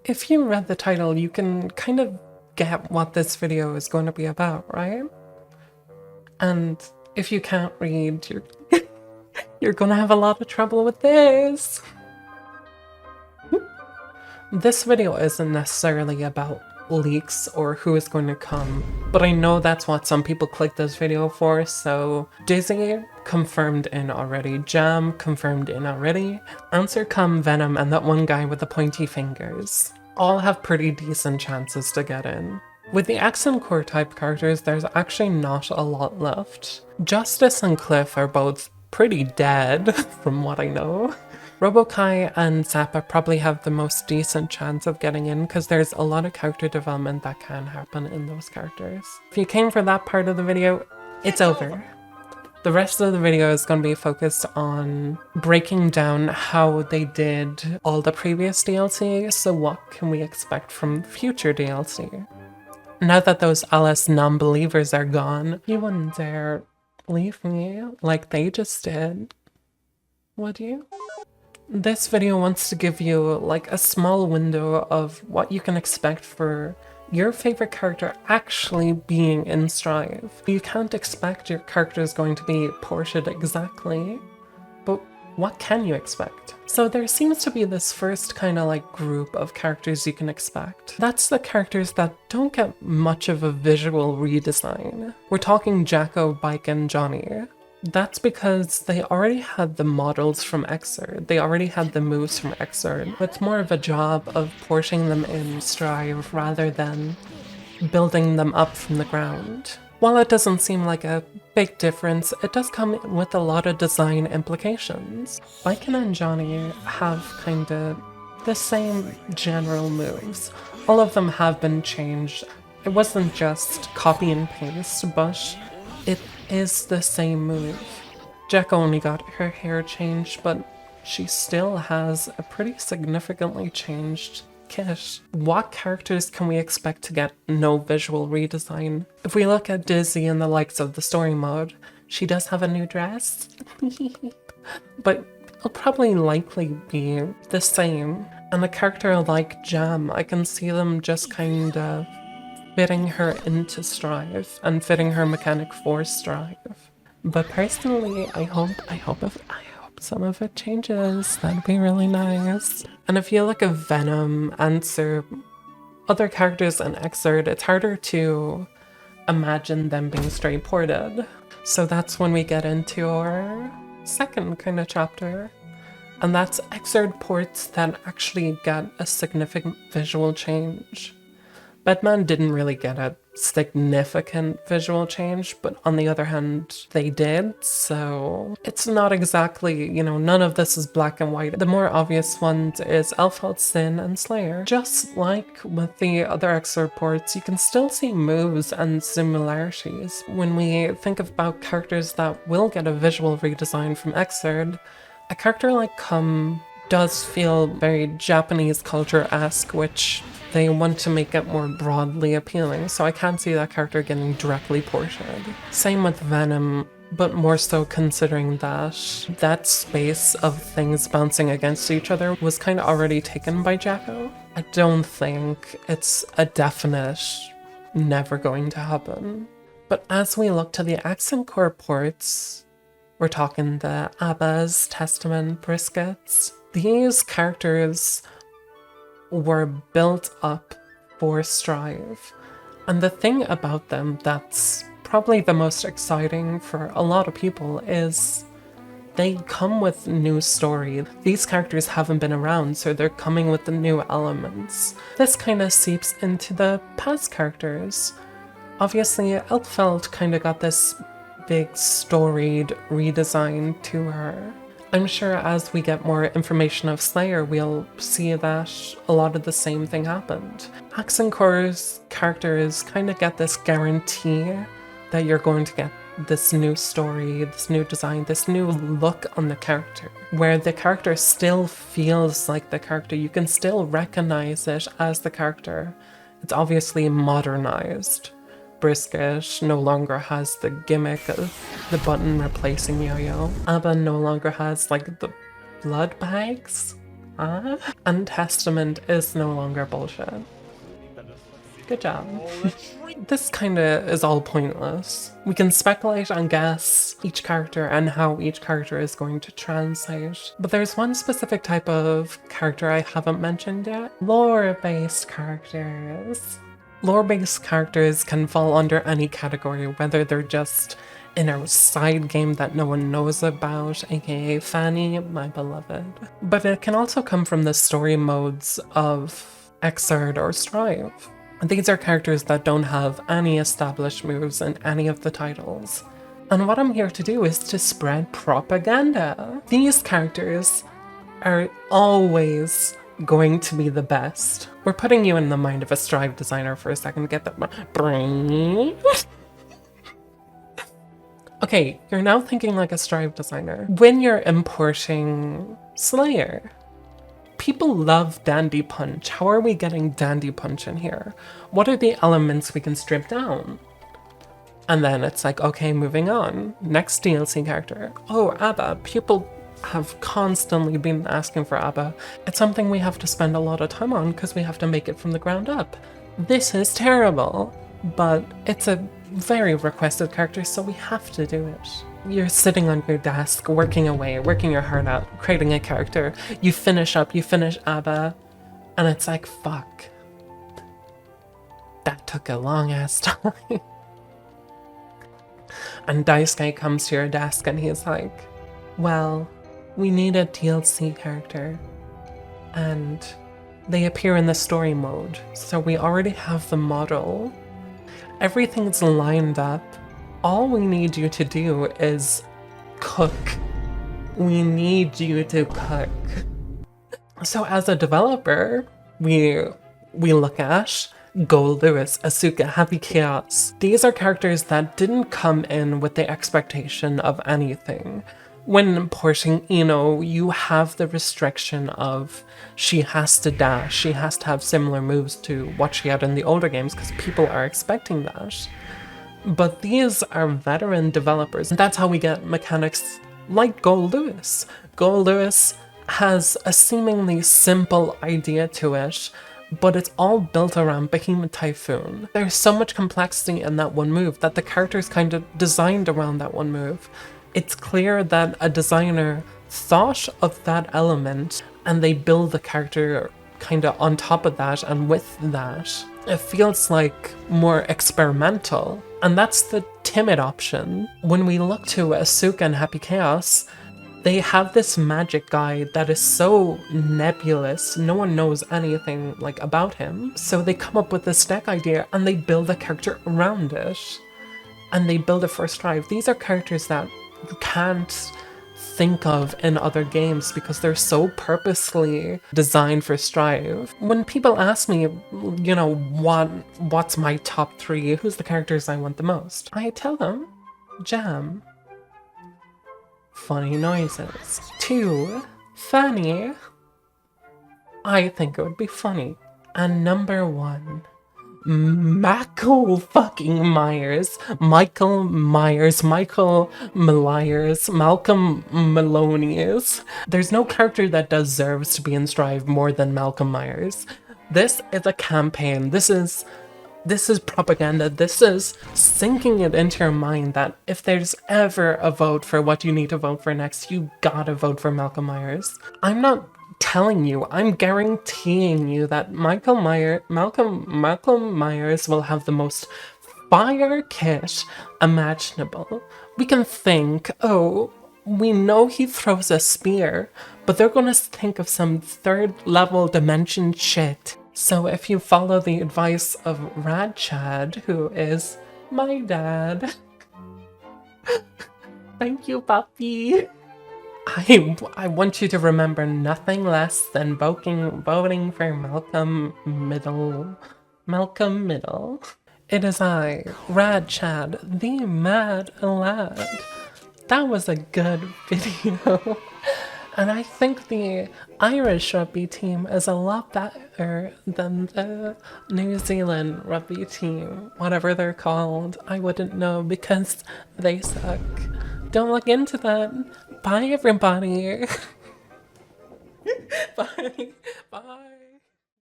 If you read the title, you can kind of get what this video is going to be about, right? And if you can't read, you're gonna have a lot of trouble with this. This video isn't necessarily about leaks or who is going to come, but I know that's what some people click this video for, so Dizzy confirmed in already, Jam confirmed in already, Answer Come, Venom, and that one guy with the pointy fingers all have pretty decent chances to get in. With the accent core type characters, there's actually not a lot left. Justice and Cliff are both pretty dead, from what I know. Robokai and Zappa probably have the most decent chance of getting in because there's a lot of character development that can happen in those characters. If you came for that part of the video, it's over. The rest of the video is going to be focused on breaking down how they did all the previous DLC, so what can we expect from future DLC. Now that those LS non-believers are gone, you wouldn't dare leave me like they just did, would you? This video wants to give you like a small window of what you can expect for your favorite character actually being in Strive. You can't expect your character is going to be ported exactly, but what can you expect? So there seems to be this first kind of like group of characters you can expect. That's the characters that don't get much of a visual redesign. We're talking Jacko, Bike, and Johnny. That's because they already had the models from Xrd. They already had the moves from Xrd. It's more of a job of porting them in Strive rather than building them up from the ground. While it doesn't seem like a big difference, it does come with a lot of design implications. Biken and Johnny have kinda the same general moves. All of them have been changed. It wasn't just copy and paste, but it is the same move. Jack only got her hair changed, but she still has a pretty significantly changed kit. What characters can we expect to get no visual redesign? If we look at Dizzy and the likes of the story mode, she does have a new dress, but it'll probably likely be the same. And a character like Jam, I can see them just kinda fitting her into Strive and fitting her mechanic for Strive. But personally, I hope some of it changes. That'd be really nice. And if you look at Venom, Answer, other characters in Xrd, it's harder to imagine them being straight ported. So that's when we get into our second kind of chapter. And that's Xrd ports that actually get a significant visual change. Batman didn't really get a significant visual change, but on the other hand, they did, so it's not exactly, none of this is black and white. The more obvious ones is Elfeld, Sin, and Slayer. Just like with the other Xrd ports, you can still see moves and similarities. When we think about characters that will get a visual redesign from Xrd, a character like Come does feel very Japanese culture-esque, which they want to make it more broadly appealing, so I can't see that character getting directly ported. Same with Venom, but more so considering that that space of things bouncing against each other was kind of already taken by Jacko. I don't think it's a definite never going to happen. But as we look to the accent core ports, we're talking the Abbas, Testament, Briskets. These characters were built up for Strive. And the thing about them that's probably the most exciting for a lot of people is they come with new story. These characters haven't been around, so they're coming with the new elements. This kind of seeps into the past characters. Obviously, Elfeld kind of got this big storied redesign to her. I'm sure as we get more information of Slayer, we'll see that a lot of the same thing happened. Accent Core's characters kind of get this guarantee that you're going to get this new story, this new design, this new look on the character, where the character still feels like the character. You can still recognize it as the character. It's obviously modernized. Brisket no longer has the gimmick of the button replacing Yo-Yo. Abba no longer has like the blood bags. And Testament is no longer bullshit. Good job. This kinda is all pointless. We can speculate and guess each character and how each character is going to translate. But there's one specific type of character I haven't mentioned yet. Lore-based characters. Lore-based characters can fall under any category, whether they're just in a side game that no one knows about, aka Fanny, my beloved. But it can also come from the story modes of Xrd or Strive. These are characters that don't have any established moves in any of the titles. And what I'm here to do is to spread propaganda. These characters are always going to be the best. We're putting you in the mind of a Strive designer for a second. Get that brain. Okay, you're now thinking like a Strive designer. When you're importing Slayer, people love Dandy Punch. How are we getting Dandy Punch in here? What are the elements we can strip down? And then it's like, okay, moving on. Next DLC character. Oh, ABBA. People have constantly been asking for ABBA. It's something we have to spend a lot of time on because we have to make it from the ground up. This is terrible, but it's a very requested character, so we have to do it. You're sitting on your desk, working away, working your heart out, creating a character. You finish ABBA, and it's like, fuck. That took a long ass time. And Daisuke comes to your desk and he's like, well, we need a DLC character. And they appear in the story mode, so we already have the model. Everything's lined up. All we need you to do is cook. We need you to cook. So as a developer, we look at Go Lewis, Asuka, Happy Chaos. These are characters that didn't come in with the expectation of anything. When importing Ino, you have the restriction of she has to dash, she has to have similar moves to what she had in the older games because people are expecting that. But these are veteran developers, and that's how we get mechanics like Go Lewis. Go Lewis has a seemingly simple idea to it, but it's all built around Behemoth Typhoon. There's so much complexity in that one move that the character's kind of designed around that one move. It's clear that a designer thought of that element and they build the character kind of on top of that and with that. It feels like more experimental, and that's the timid option. When we look to Asuka and Happy Chaos, they have this magic guy that is so nebulous, no one knows anything like about him. So they come up with this deck idea and they build a character around it. And they build it for Strive. These are characters that you can't think of in other games because they're so purposely designed for Strive. When people ask me, you know, what's my top 3, who's the characters I want the most, I tell them, Jam. Funny noises. 2, Fanny. I think it would be funny. And number 1, Michael fucking Myers, Michael Myers, Michael Myers, Malcolm Maloney's. There's no character that deserves to be in Strive more than Malcolm Myers. This is a campaign. This is propaganda. This is sinking it into your mind that if there's ever a vote for what you need to vote for next, you gotta vote for Malcolm Myers. I'm not telling you, I'm guaranteeing you that Malcolm Myers will have the most fire kit imaginable. We can think, oh, we know he throws a spear, but they're gonna think of some 3rd level dimension shit. So if you follow the advice of Radchad, who is my dad, thank you, Papi. I want you to remember nothing less than voting for Malcolm Middle. Malcolm Middle. It is I, Radchad, the mad lad. That was a good video. And I think the Irish rugby team is a lot better than the New Zealand rugby team. Whatever they're called, I wouldn't know because they suck. Don't look into that. Bye, everybody. Bye. Bye.